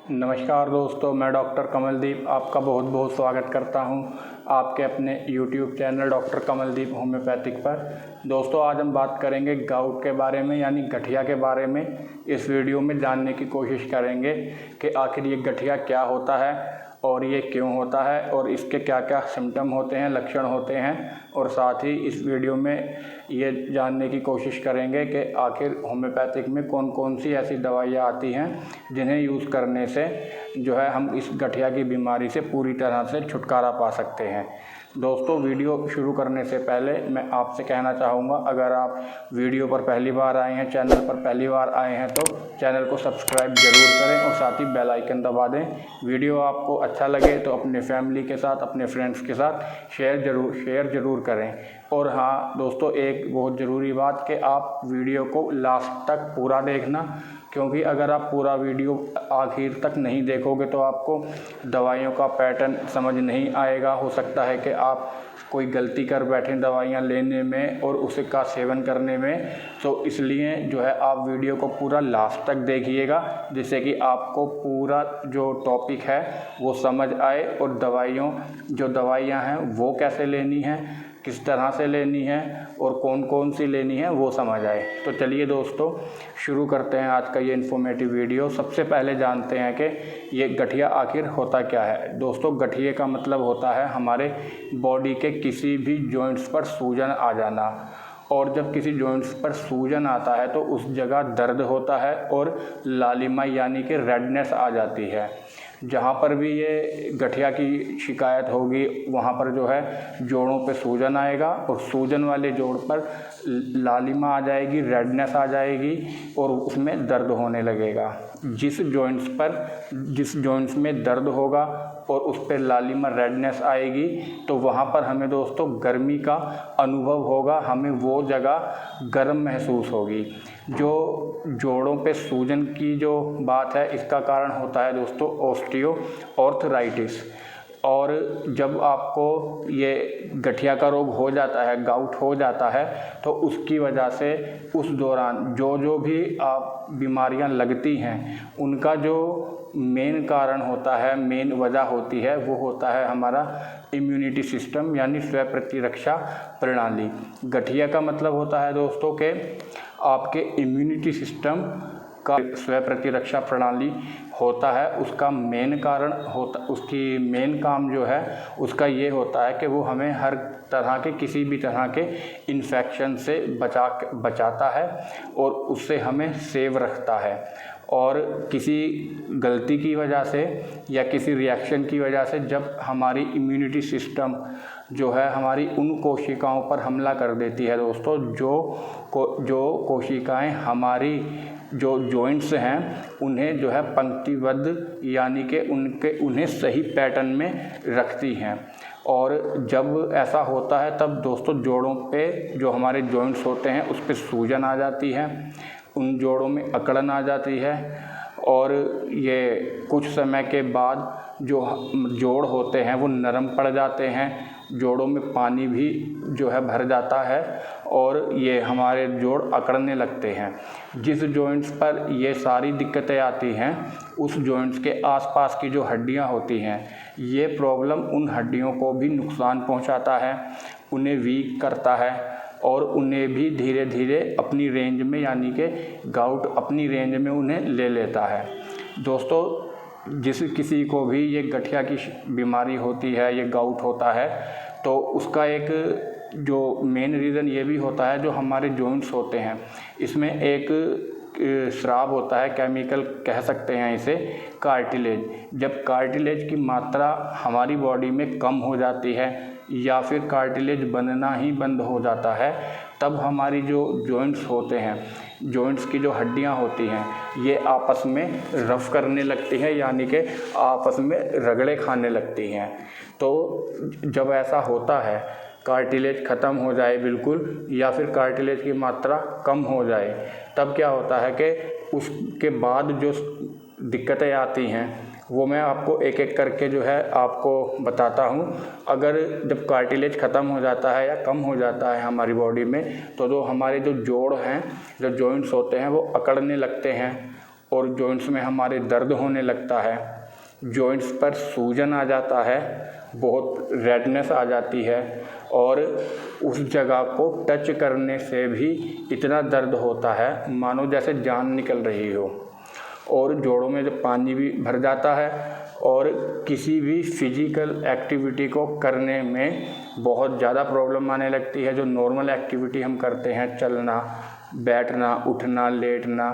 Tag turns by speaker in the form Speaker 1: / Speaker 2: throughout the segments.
Speaker 1: नमस्कार दोस्तों, मैं डॉक्टर कमलदीप आपका बहुत बहुत स्वागत करता हूं आपके अपने YouTube channel doctor Kamaldeep homeopathic पर। दोस्तों, आज हम बात करेंगे गाउट के बारे में, यानी गठिया के बारे में। इस वीडियो में जानने की कोशिश करेंगे कि आखिर ये गठिया क्या होता है और ये क्यों होता है और इसके क्या क्या सिम्टम होते हैं, लक्षण होते हैं। और साथ ही इस वीडियो में ये जानने की कोशिश करेंगे कि आखिर होम्योपैथिक में कौन कौन सी ऐसी दवाइयाँ आती हैं जिन्हें यूज़ करने से जो है हम इस गठिया की बीमारी से पूरी तरह से छुटकारा पा सकते हैं। दोस्तों, वीडियो शुरू करने से पहले मैं आपसे कहना चाहूँगा, अगर आप वीडियो पर पहली बार आए हैं, चैनल पर पहली बार आए हैं, तो चैनल को सब्सक्राइब ज़रूर करें और साथ ही बेल आइकन दबा दें। वीडियो आपको अच्छा लगे तो अपने फैमिली के साथ, अपने फ्रेंड्स के साथ शेयर ज़रूर करें। और हाँ दोस्तों, एक बहुत ज़रूरी बात कि आप वीडियो को लास्ट तक पूरा देखना, क्योंकि अगर आप पूरा वीडियो आखिर तक नहीं देखोगे तो आपको दवाइयों का पैटर्न समझ नहीं आएगा। हो सकता है कि आप कोई गलती कर बैठें दवाइयाँ लेने में और उसका सेवन करने में। तो इसलिए जो है आप वीडियो को पूरा लास्ट तक देखिएगा, जिससे कि आपको पूरा जो टॉपिक है वो समझ आए और जो दवाइयाँ हैं वो कैसे लेनी है, किस तरह से लेनी है और कौन कौन सी लेनी है वो समझ आए। तो चलिए दोस्तों, शुरू करते हैं आज का ये इन्फॉर्मेटिव वीडियो। सबसे पहले जानते हैं कि ये गठिया आखिर होता क्या है। दोस्तों, गठिए का मतलब होता है हमारे बॉडी के किसी भी जॉइंट्स पर सूजन आ जाना। और जब किसी जॉइंट्स पर सूजन आता है तो उस जगह दर्द होता है और लालिमा यानी कि रेडनेस आ जाती है। जहाँ पर भी ये गठिया की शिकायत होगी वहाँ पर जो है जोड़ों पे सूजन आएगा और सूजन वाले जोड़ पर लालिमा आ जाएगी, रेडनेस आ जाएगी और उसमें दर्द होने लगेगा। जिस जॉइंट्स में दर्द होगा और उस पर लालिमा, रेडनेस आएगी तो वहाँ पर हमें दोस्तों गर्मी का अनुभव होगा, हमें वो जगह गर्म महसूस होगी। जो जोड़ों पे सूजन की जो बात है, इसका कारण होता है दोस्तों ऑस्टियोआर्थराइटिस। और जब आपको ये गठिया का रोग हो जाता है, गाउट हो जाता है, तो उसकी वजह से उस दौरान जो भी आप बीमारियां लगती हैं उनका जो मेन कारण होता है, मेन वजह होती है, वो होता है हमारा इम्यूनिटी सिस्टम यानी स्वयं प्रतिरक्षा प्रणाली। गठिया का मतलब होता है दोस्तों कि आपके इम्यूनिटी सिस्टम का स्वयं प्रतिरक्षा प्रणाली होता है। उसका मेन कारण होता, उसकी मेन काम जो है उसका ये होता है कि वो हमें हर तरह के, किसी भी तरह के इन्फेक्शन से बचाता है और उससे हमें सेव रखता है। और किसी गलती की वजह से या किसी रिएक्शन की वजह से जब हमारी इम्यूनिटी सिस्टम जो है हमारी उन कोशिकाओं पर हमला कर देती है दोस्तों, जो कोशिकाएं हमारी जो जॉइंट्स हैं उन्हें जो है पंक्तिबद्ध यानी कि उन्हें सही पैटर्न में रखती हैं। और जब ऐसा होता है तब दोस्तों जोड़ों पे जो हमारे जॉइंट्स होते हैं उस पर सूजन आ जाती है, उन जोड़ों में अकड़न आ जाती है और ये कुछ समय के बाद जो जोड़ होते हैं वो नरम पड़ जाते हैं, जोड़ों में पानी भी जो है भर जाता है और ये हमारे जोड़ अकड़ने लगते हैं। जिस जॉइंट्स पर ये सारी दिक्कतें आती हैं उस जॉइंट्स के आसपास की जो हड्डियां होती हैं, ये प्रॉब्लम उन हड्डियों को भी नुकसान पहुंचाता है, उन्हें वीक करता है और उन्हें भी धीरे धीरे अपनी रेंज में, यानी कि गाउट अपनी रेंज में उन्हें ले लेता है। दोस्तों, किसी को भी ये गठिया की बीमारी होती है, ये गाउट होता है, तो उसका एक जो मेन रीज़न ये भी होता है, जो हमारे जॉइंट्स होते हैं इसमें एक स्राव होता है, केमिकल कह सकते हैं इसे, कार्टिलेज। जब कार्टिलेज की मात्रा हमारी बॉडी में कम हो जाती है या फिर कार्टिलेज बनना ही बंद हो जाता है, तब हमारी जो जॉइंट्स होते हैं, जॉइंट्स की जो हड्डियां होती हैं, ये आपस में रफ करने लगती हैं, यानी कि आपस में रगड़े खाने लगती हैं। तो जब ऐसा होता है, कार्टिलेज ख़त्म हो जाए बिल्कुल या फिर कार्टिलेज की मात्रा कम हो जाए, तब क्या होता है कि उसके बाद जो दिक्कतें आती हैं वो मैं आपको एक एक करके जो है आपको बताता हूँ। अगर जब कार्टिलेज ख़त्म हो जाता है या कम हो जाता है हमारी बॉडी में, तो जो हमारे जो जोड़ हैं, जो जॉइंट्स होते हैं, वो अकड़ने लगते हैं और जॉइंट्स में हमारे दर्द होने लगता है, जॉइंट्स पर सूजन आ जाता है, बहुत रेडनेस आ जाती है और उस जगह को टच करने से भी इतना दर्द होता है मानो जैसे जान निकल रही हो, और जोड़ों में जब पानी भी भर जाता है और किसी भी फिजिकल एक्टिविटी को करने में बहुत ज़्यादा प्रॉब्लम आने लगती है। जो नॉर्मल एक्टिविटी हम करते हैं, चलना, बैठना, उठना, लेटना,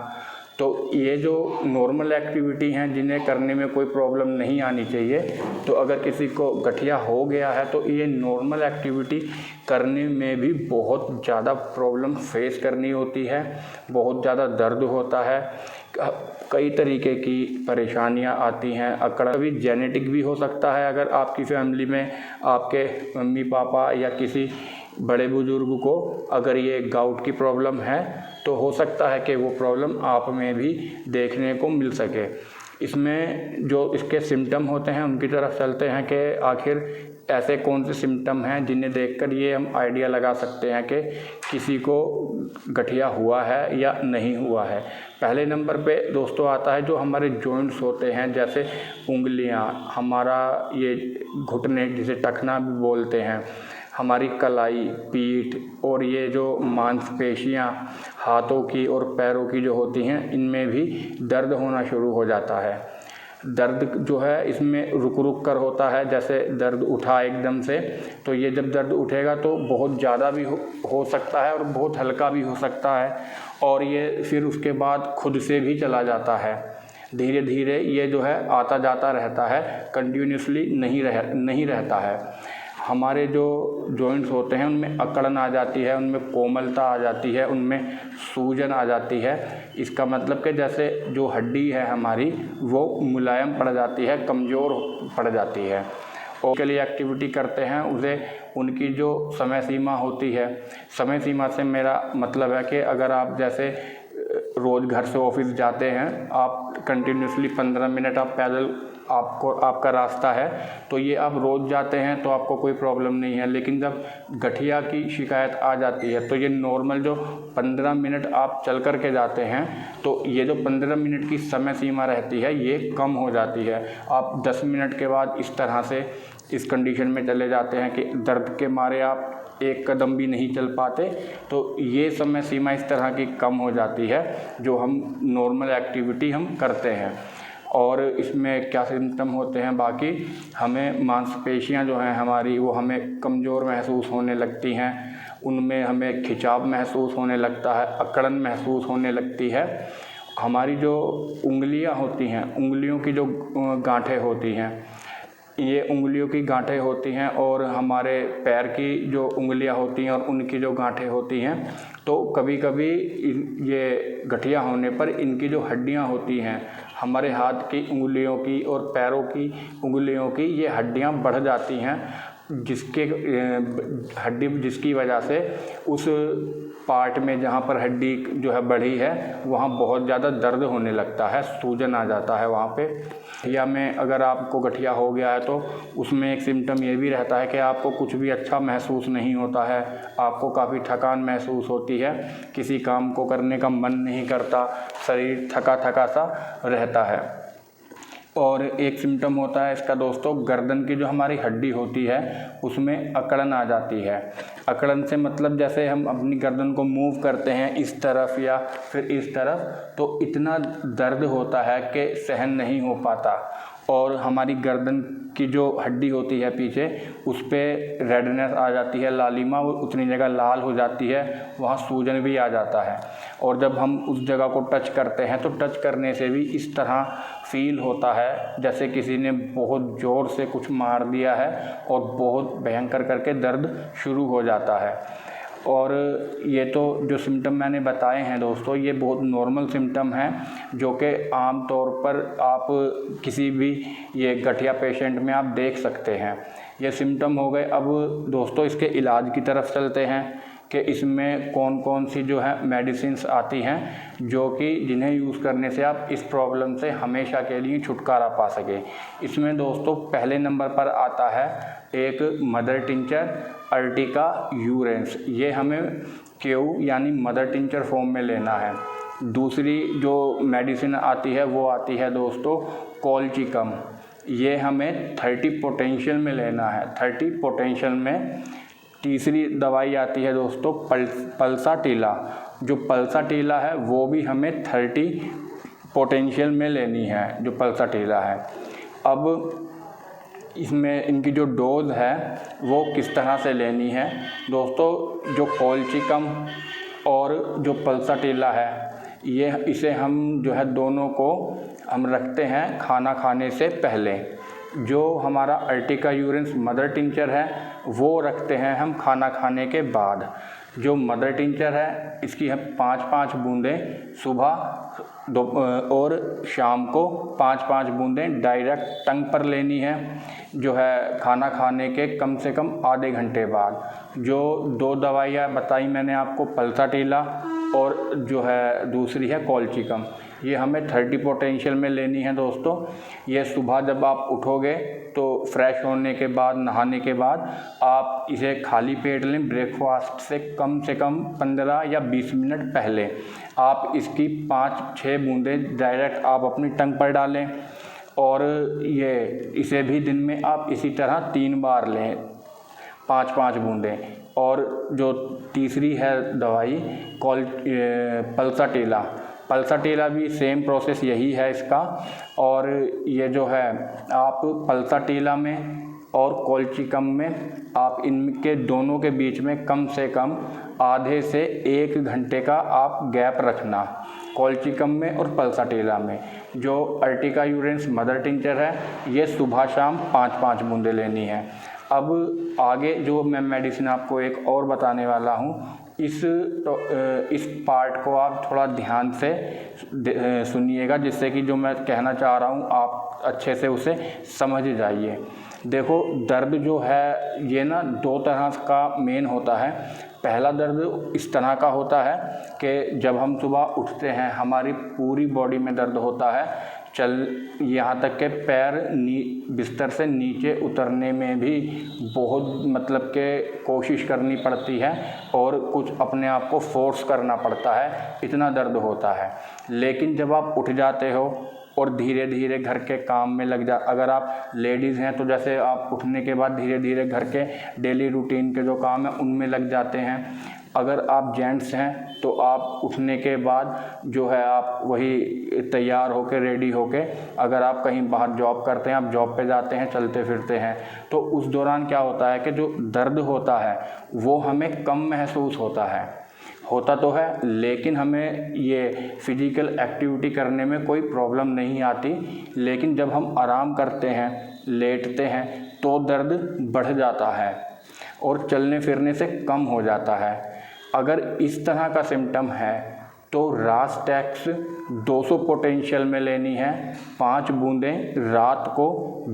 Speaker 1: तो ये जो नॉर्मल एक्टिविटी हैं जिन्हें करने में कोई प्रॉब्लम नहीं आनी चाहिए, तो अगर किसी को गठिया हो गया है तो ये नॉर्मल एक्टिविटी करने में भी बहुत ज़्यादा प्रॉब्लम फेस करनी होती है, बहुत ज़्यादा दर्द होता है, कई तरीके की परेशानियां आती हैं। अकड़ भी जेनेटिक भी हो सकता है, अगर आपकी फैमिली में आपके मम्मी पापा या किसी बड़े बुजुर्ग को अगर ये गाउट की प्रॉब्लम है तो हो सकता है कि वो प्रॉब्लम आप में भी देखने को मिल सके। इसमें जो इसके सिम्टम होते हैं उनकी तरफ चलते हैं कि आखिर ऐसे कौन से सिम्टम हैं जिन्हें देखकर ये हम आइडिया लगा सकते हैं कि किसी को गठिया हुआ है या नहीं हुआ है। पहले नंबर पे दोस्तों आता है जो हमारे जॉइंट्स होते हैं, जैसे उंगलियां, हमारा ये घुटने जिसे टखना भी बोलते हैं, हमारी कलाई, पीठ और ये जो मांसपेशियां हाथों की और पैरों की जो होती हैं, इनमें भी दर्द होना शुरू हो जाता है। दर्द जो है इसमें रुक रुक कर होता है, जैसे दर्द उठा एकदम से, तो ये जब दर्द उठेगा तो बहुत ज़्यादा भी हो सकता है और बहुत हल्का भी हो सकता है, और ये फिर उसके बाद खुद से भी चला जाता है। धीरे धीरे ये जो है आता जाता रहता है, कंटिन्यूसली नहीं रहता है। हमारे जो जॉइंट्स होते हैं उनमें अकड़न आ जाती है, उनमें कोमलता आ जाती है, उनमें सूजन आ जाती है। इसका मतलब कि जैसे जो हड्डी है हमारी वो मुलायम पड़ जाती है, कमज़ोर पड़ जाती है। और के लिए एक्टिविटी करते हैं उसे उनकी जो समय सीमा होती है, समय सीमा से मेरा मतलब है कि अगर आप जैसे रोज़ घर से ऑफिस जाते हैं, आप कंटिन्यूसली 15 मिनट आप पैदल आपका रास्ता है, तो ये आप रोज़ जाते हैं तो आपको कोई प्रॉब्लम नहीं है। लेकिन जब गठिया की शिकायत आ जाती है तो ये नॉर्मल जो 15 मिनट आप चल कर के जाते हैं, तो ये जो 15 मिनट की समय सीमा रहती है ये कम हो जाती है। आप 10 मिनट के बाद इस तरह से इस कंडीशन में चले जाते हैं कि दर्द के मारे आप एक कदम भी नहीं चल पाते, तो ये समय सीमा इस तरह की कम हो जाती है जो हम नॉर्मल एक्टिविटी हम करते हैं। और इसमें क्या सिम्टम होते हैं, बाकी हमें मांसपेशियां जो हैं हमारी वो हमें कमज़ोर महसूस होने लगती हैं, उनमें हमें खिंचाव महसूस होने लगता है, अकड़न महसूस होने लगती है। हमारी जो उंगलियां होती हैं, उंगलियों की जो गांठें होती हैं, ये उंगलियों की गांठें होती हैं, और हमारे पैर की जो उंगलियां होती हैं और उनकी जो गांठें होती हैं, तो कभी कभी ये गठिया होने पर इनकी जो हड्डियां होती हैं, हमारे हाथ की उंगलियों की और पैरों की उंगलियों की, ये हड्डियां बढ़ जाती हैं, जिसकी वजह से उस पार्ट में जहाँ पर हड्डी जो है बढ़ी है वहाँ बहुत ज़्यादा दर्द होने लगता है, सूजन आ जाता है वहाँ पे। या में अगर आपको गठिया हो गया है तो उसमें एक सिम्टम ये भी रहता है कि आपको कुछ भी अच्छा महसूस नहीं होता है, आपको काफ़ी थकान महसूस होती है, किसी काम को करने का मन नहीं करता, शरीर थका थका सा रहता है। और एक सिम्टम होता है इसका दोस्तों, गर्दन की जो हमारी हड्डी होती है उसमें अकड़न आ जाती है। अकड़न से मतलब जैसे हम अपनी गर्दन को मूव करते हैं इस तरफ या फिर इस तरफ, तो इतना दर्द होता है कि सहन नहीं हो पाता, और हमारी गर्दन की जो हड्डी होती है पीछे, उस पर रेडनेस आ जाती है, लालिमा उतनी जगह लाल हो जाती है, वहाँ सूजन भी आ जाता है। और जब हम उस जगह को टच करते हैं तो टच करने से भी इस तरह फील होता है जैसे किसी ने बहुत ज़ोर से कुछ मार दिया है, और बहुत भयंकर करके दर्द शुरू हो जाता है। और ये तो जो सिम्टम मैंने बताए हैं दोस्तों, ये बहुत नॉर्मल सिम्टम हैं जो कि आम तौर पर आप किसी भी ये गठिया पेशेंट में आप देख सकते हैं। ये सिम्टम हो गए। अब दोस्तों इसके इलाज की तरफ चलते हैं कि इसमें कौन कौन सी जो है मेडिसिन्स आती हैं जो कि जिन्हें यूज़ करने से आप इस प्रॉब्लम से हमेशा के लिए छुटकारा पा सकें। इसमें दोस्तों पहले नंबर पर आता है एक मदर टिंचर अर्टिका यूरेंस। ये हमें क्यू यानी मदर टिंचर फॉर्म में लेना है। दूसरी जो मेडिसिन आती है वो आती है दोस्तों कॉलचिकम। ये हमें 30 पोटेंशियल में लेना है, 30 पोटेंशियल में। तीसरी दवाई आती है दोस्तों पल्साटीला। जो पल्साटीला है वो भी हमें 30 पोटेंशियल में लेनी है, जो पल्साटीला है। अब इसमें इनकी जो डोज है वो किस तरह से लेनी है दोस्तों, जो कॉलचिकम और जो पल्साटीला है इसे हम जो है दोनों को हम रखते हैं खाना खाने से पहले। जो हमारा अर्टिकायूरिन्स मदर टिंचर है वो रखते हैं हम खाना खाने के बाद। जो मदर टिंचर है इसकी हम 5-5 बूंदें सुबह और शाम को 5-5 बूंदें डायरेक्ट टंग पर लेनी है, जो है खाना खाने के कम से कम आधे घंटे बाद। जो 2 दवाइयाँ बताई मैंने आपको, पल्साटीला और जो है दूसरी है कॉलचिकम, ये हमें 30 पोटेंशियल में लेनी है दोस्तों। ये सुबह जब आप उठोगे तो फ्रेश होने के बाद, नहाने के बाद आप इसे खाली पेट लें। ब्रेकफास्ट से कम 15 या 20 मिनट पहले आप इसकी 5-6 बूंदें डायरेक्ट आप अपनी टंग पर डालें। और इसे भी दिन में आप इसी तरह 3 बार लें, 5-5 बूंदें। और जो तीसरी है दवाई पल्साटीला भी सेम प्रोसेस यही है इसका। और ये जो है आप पल्साटीला में और कॉलचिकम में आप इनके दोनों के बीच में कम से कम आधे से 1 घंटे का आप गैप रखना, कॉलचिकम में और पल्साटीला में। जो अर्टिकायूरिन्स मदर टिंचर है ये सुबह शाम 5-5 बूंदें लेनी है। अब आगे जो मैं मेडिसिन आपको एक और बताने वाला हूँ, इस पार्ट को आप थोड़ा ध्यान से सुनिएगा, जिससे कि जो मैं कहना चाह रहा हूँ आप अच्छे से उसे समझ जाइए। देखो, दर्द जो है ये ना 2 तरह का मेन होता है। पहला दर्द इस तरह का होता है कि जब हम सुबह उठते हैं हमारी पूरी बॉडी में दर्द होता है, यहाँ तक के पैर बिस्तर से नीचे उतरने में भी बहुत मतलब के कोशिश करनी पड़ती है और कुछ अपने आप को फोर्स करना पड़ता है, इतना दर्द होता है। लेकिन जब आप उठ जाते हो और धीरे धीरे घर के काम में अगर आप लेडीज़ हैं तो जैसे आप उठने के बाद धीरे धीरे घर के डेली रूटीन के जो काम है उनमें लग जाते हैं। अगर आप जेंट्स हैं तो आप उठने के बाद जो है आप वही तैयार होकर रेडी होकर, अगर आप कहीं बाहर जॉब करते हैं, आप जॉब पे जाते हैं, चलते फिरते हैं, तो उस दौरान क्या होता है कि जो दर्द होता है वो हमें कम महसूस होता तो है, लेकिन हमें ये फिजिकल एक्टिविटी करने में कोई प्रॉब्लम नहीं आती। लेकिन जब हम आराम करते हैं, लेटते हैं, तो दर्द बढ़ जाता है और चलने फिरने से कम हो जाता है। अगर इस तरह का सिम्टम है तो रास्टेक्स 200 पोटेंशियल में लेनी है, 5 बूंदें रात को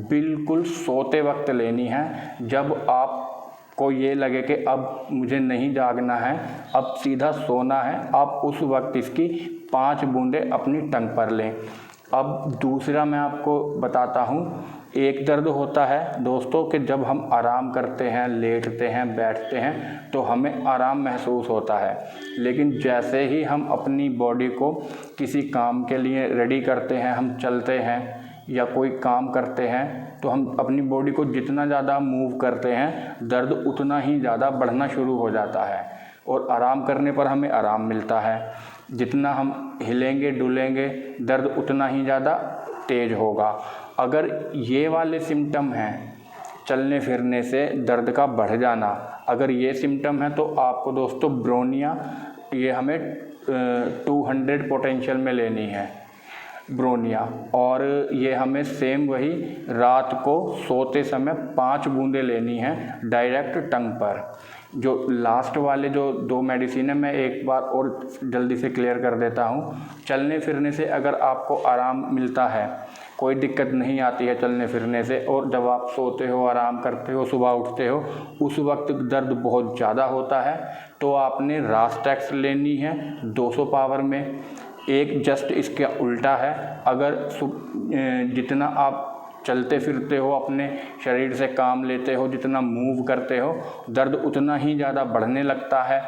Speaker 1: बिल्कुल सोते वक्त लेनी है। जब आपको ये लगे कि अब मुझे नहीं जागना है, अब सीधा सोना है, आप उस वक्त इसकी 5 बूंदें अपनी टंग पर लें। अब दूसरा मैं आपको बताता हूँ, एक दर्द होता है दोस्तों कि जब हम आराम करते हैं, लेटते हैं, बैठते हैं तो हमें आराम महसूस होता है। लेकिन जैसे ही हम अपनी बॉडी को किसी काम के लिए रेडी करते हैं, हम चलते हैं या कोई काम करते हैं, तो हम अपनी बॉडी को जितना ज़्यादा मूव करते हैं दर्द उतना ही ज़्यादा बढ़ना शुरू हो जाता है। और आराम करने पर हमें आराम मिलता है। जितना हम हिलेंगे डुलेंगे दर्द उतना ही ज़्यादा तेज होगा। अगर ये वाले सिम्टम हैं, चलने फिरने से दर्द का बढ़ जाना, अगर ये सिम्टम है तो आपको दोस्तों ब्रोनिया, ये हमें 200 पोटेंशियल में लेनी है ब्रोनिया। और ये हमें सेम वही रात को सोते समय 5 बूंदें लेनी है डायरेक्ट टंग पर। जो लास्ट वाले जो 2 मेडिसिन है मैं एक बार और जल्दी से क्लियर कर देता हूँ। चलने फिरने से अगर आपको आराम मिलता है, कोई दिक्कत नहीं आती है चलने फिरने से, और जब आप सोते हो, आराम करते हो, सुबह उठते हो, उस वक्त दर्द बहुत ज़्यादा होता है, तो आपने रास्टेक्स लेनी है 200 पावर में। एक जस्ट इसके उल्टा है, अगर जितना आप चलते फिरते हो, अपने शरीर से काम लेते हो, जितना मूव करते हो, दर्द उतना ही ज़्यादा बढ़ने लगता है।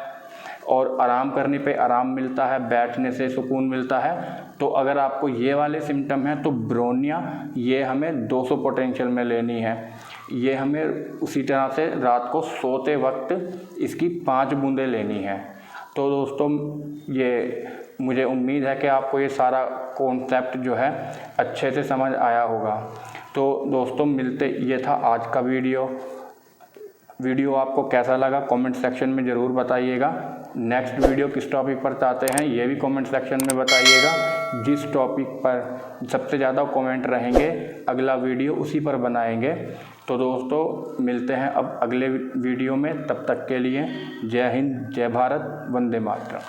Speaker 1: और आराम करने पे आराम मिलता है, बैठने से सुकून मिलता है। तो अगर आपको ये वाले सिम्टम हैं तो ब्रोनिया ये हमें 200 पोटेंशियल में लेनी है। ये हमें उसी तरह से रात को सोते वक्त इसकी 5 बूंदें लेनी है। तो दोस्तों ये मुझे उम्मीद है कि आपको ये सारा कॉन्सेप्ट जो है अच्छे से समझ आया होगा। तो दोस्तों ये था आज का वीडियो आपको कैसा लगा कमेंट सेक्शन में ज़रूर बताइएगा। नेक्स्ट वीडियो किस टॉपिक पर चाहते हैं ये भी कमेंट सेक्शन में बताइएगा। जिस टॉपिक पर सबसे ज़्यादा कमेंट रहेंगे अगला वीडियो उसी पर बनाएंगे। तो दोस्तों मिलते हैं अब अगले वीडियो में, तब तक के लिए जय हिंद, जय भारत, वंदे मातरम।